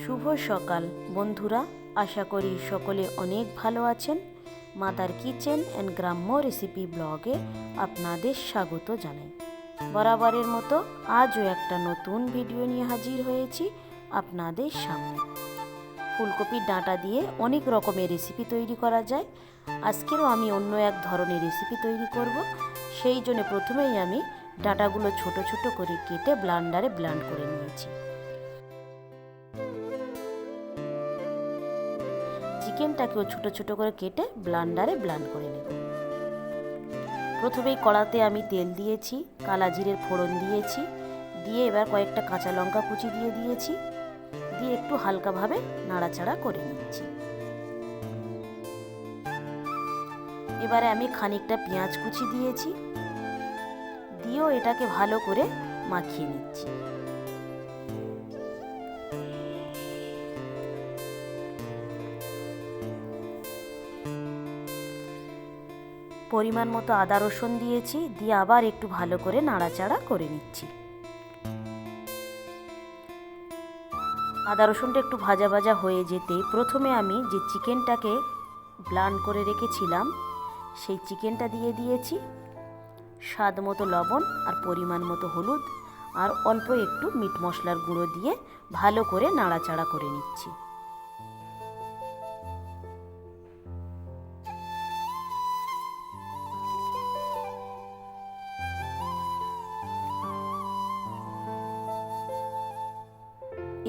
শুভ সকাল বন্ধুরা, আশা করি সকলে অনেক ভালো আছেন। মাদার কিচেন অ্যান্ড গ্রাম্য রেসিপি ব্লগে আপনাদের স্বাগত জানাই। বরাবরের মতো আজও একটা নতুন ভিডিও নিয়ে হাজির হয়েছি আপনাদের সামনে। ফুলকপির ডাঁটা দিয়ে অনেক রকমের রেসিপি তৈরি করা যায়। আজকেরও আমি অন্য এক ধরনের রেসিপি তৈরি করব। সেই জন্য প্রথমেই আমি ডাঁটাগুলো ছোট ছোট করে কেটে ব্লান্ডারে ব্লেন্ড করে নিয়েছি। চিকেনটাকেও ছোট ছোট করে কেটে ব্লেন্ডারে ব্লেন্ড করে নেব। প্রথমেই কড়াতে আমি তেল দিয়েছি, কালা জিরের ফোড়ন দিয়েছি, দিয়ে এবার কয়েকটা কাঁচা লঙ্কা কুচি দিয়ে দিয়েছি, দিয়ে একটু হালকাভাবে নাড়াচাড়া করে নিচ্ছি। এবারে আমি খানিকটা পেঁয়াজ কুচি দিয়েছি, দিয়েও এটাকে ভালো করে মাখিয়ে নিচ্ছি। পরিমাণ মতো আদা রসুন দিয়েছি, দিয়ে আবার একটু ভালো করে নাড়াচাড়া করে নিচ্ছি। আদা রসুনটা একটু ভাজা ভাজা হয়ে যেতে প্রথমে আমি যে চিকেনটাকে ব্লেন্ড করে রেখেছিলাম সেই চিকেনটা দিয়ে দিয়েছি, স্বাদ মতো লবণ আর পরিমাণ মতো হলুদ আর অল্প একটু মিট মশলার গুঁড়ো দিয়ে ভালো করে নাড়াচাড়া করে নিচ্ছি।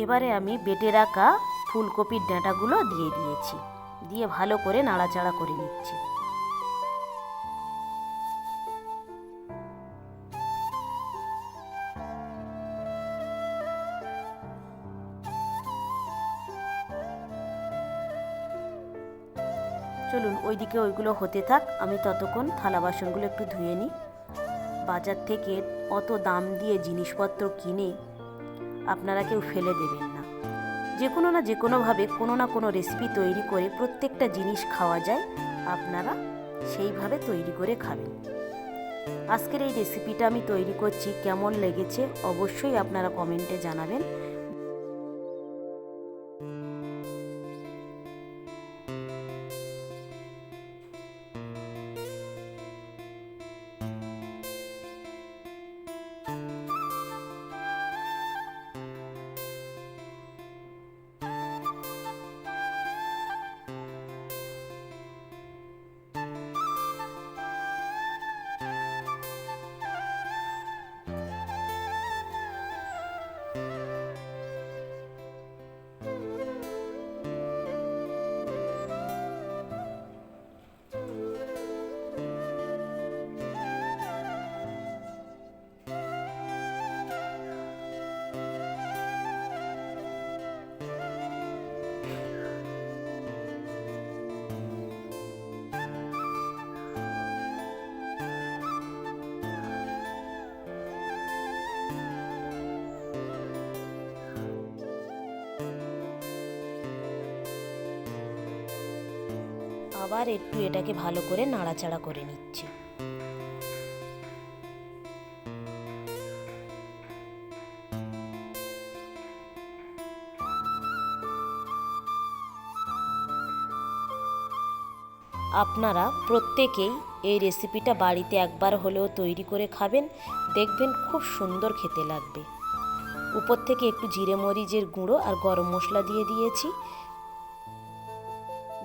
এবারে আমি বেটে রাখা ফুলকপির ডাঁটাগুলো দিয়ে দিয়েছি, দিয়ে ভালো করে নাড়াচাড়া করে নিচ্ছি। চলুন ওইদিকে ওইগুলো হতে থাক, আমি ততক্ষণ থালা বাসনগুলো একটু ধুয়ে নিই। বাজার থেকে অত দাম দিয়ে জিনিসপত্র কিনে আপনারা কেউ ফেলে দেবেন না। যে কোনো না যে কোনোভাবে কোনো না কোনো রেসিপি তৈরি করে প্রত্যেকটা জিনিস খাওয়া যায়, আপনারা সেইভাবে তৈরি করে খাবেন। আজকের এই রেসিপিটা আমি তৈরি করছি, কেমন লেগেছে অবশ্যই আপনারা কমেন্টে জানাবেন। আবার একটু এটাকে ভালো করে নাড়াচাড়া করে নিচ্ছি। আপনারা প্রত্যেকেই এই রেসিপিটা বাড়িতে একবার হলেও তৈরি করে খাবেন, দেখবেন খুব সুন্দর খেতে লাগবে। উপর থেকে একটু জিরে মরিচের গুঁড়ো আর গরম মশলা দিয়ে দিয়েছি,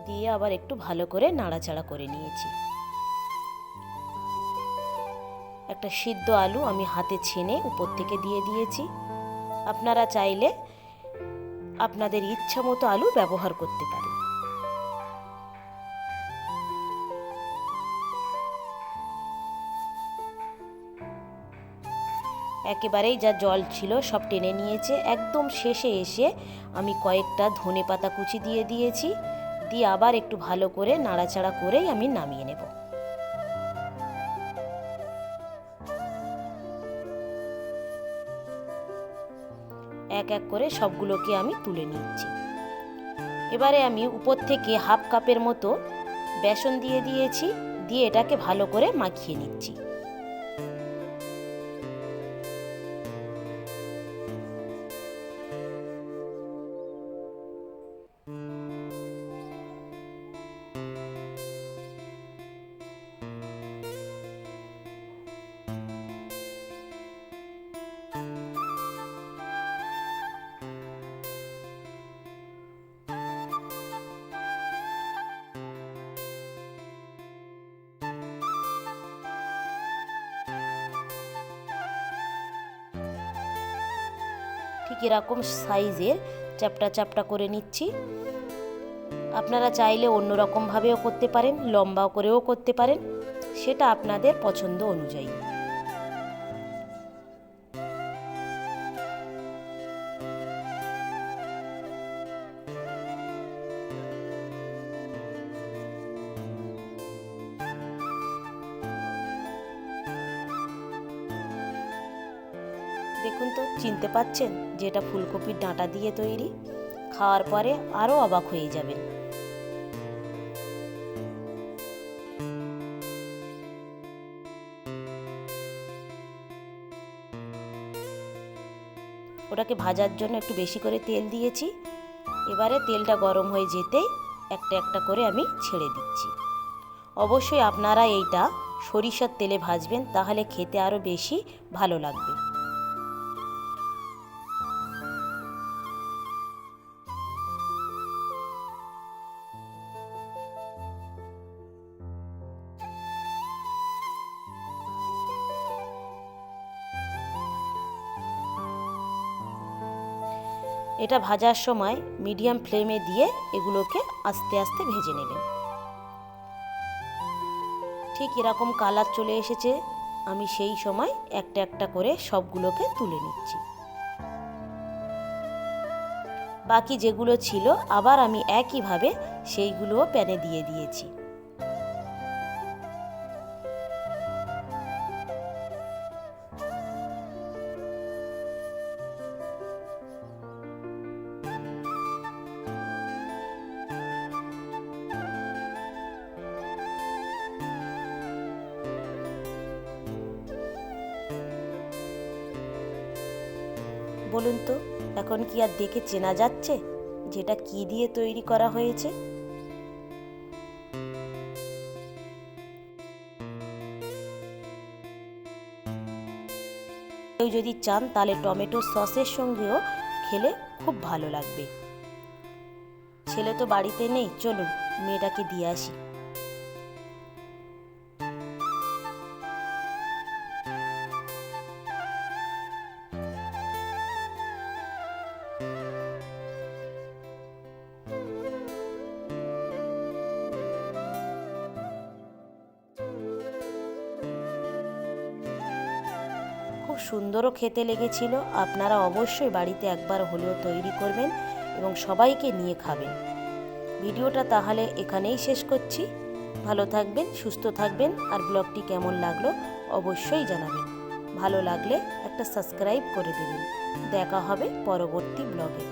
দিয়ে আবার একটু ভালো করে নাড়াচাড়া করে নিয়েছি। একটা সিদ্ধ আলু আমি হাতে ছেনে উপর থেকে দিয়ে দিয়েছি। আপনারা চাইলে আপনাদের ইচ্ছা মতো আলু ব্যবহার করতে পারেন। একেবারেই যা জল ছিল সব টেনে নিয়েছে। একদম শেষে এসে আমি কয়েকটা ধনেপাতা কুচি দিয়ে দিয়েছি, দিয়ে আবার একটু ভালো করে নাড়াচাড়া করেই আমি নামিয়ে নেব। এক এক করে সবগুলোকে আমি তুলে নিচ্ছি। এবারে আমি উপর থেকে হাফ কাপের মতো বেসন দিয়ে দিয়েছি, দিয়ে এটাকে ভালো করে মাখিয়ে নিচ্ছি। এরকম সাইজের চ্যাপ্টা চ্যাপ্টা করে নিচ্ছি। আপনারা চাইলে অন্য রকমভাবেও করতে পারেন, লম্বা করেও করতে পারেন, সেটা আপনাদের পছন্দ অনুযায়ী। দেখুন তো, চিনতে পাচ্ছেন যে এটা ফুলকপির ডাঁটা দিয়ে তৈরি। খাওয়ার পরে আরও অবাক হয়ে যাবেন। ওটাকে ভাজার জন্য একটু বেশি করে তেল দিয়েছি। এবারে তেলটা গরম হয়ে যেতেই একটা একটা করে আমি ছেড়ে দিচ্ছি। অবশ্যই আপনারা এইটা সরিষার তেলে ভাজবেন, তাহলে খেতে আরও বেশি ভালো লাগবে। এটা ভাজার সময় মিডিয়াম ফ্লেমে দিয়ে এগুলোকে আস্তে আস্তে ভেজে নেবেন। ঠিক এরকম কালার চলে এসেছে, আমি সেই সময় একটা একটা করে সবগুলোকে তুলে নিচ্ছি। বাকি যেগুলো ছিল আবার আমি একইভাবে সেইগুলোও প্যানে দিয়ে দিয়েছি। বলুন তো, এখন কি আর দেখে চেনা যাচ্ছে যেটা কি দিয়ে তৈরি করা হয়েছে? কেউ যদি চান তাহলে টমেটো সসের সঙ্গেও খেলে খুব ভালো লাগবে। ছেলে তো বাড়িতে নেই, চলুন মেয়েটাকে দিয়ে আসি। খুব সুন্দরও খেতে লেগেছিল। আপনারা অবশ্যই বাড়িতে একবার হলেও তৈরি করবেন এবং সবাইকে নিয়ে খাবেন। ভিডিওটা তাহলে এখানেই শেষ করছি। ভালো থাকবেন, সুস্থ থাকবেন, আর ব্লগটি কেমন লাগলো অবশ্যই জানাবেন। ভালো লাগলে একটা সাবস্ক্রাইব করে দেবেন। দেখা হবে পরবর্তী ব্লগে।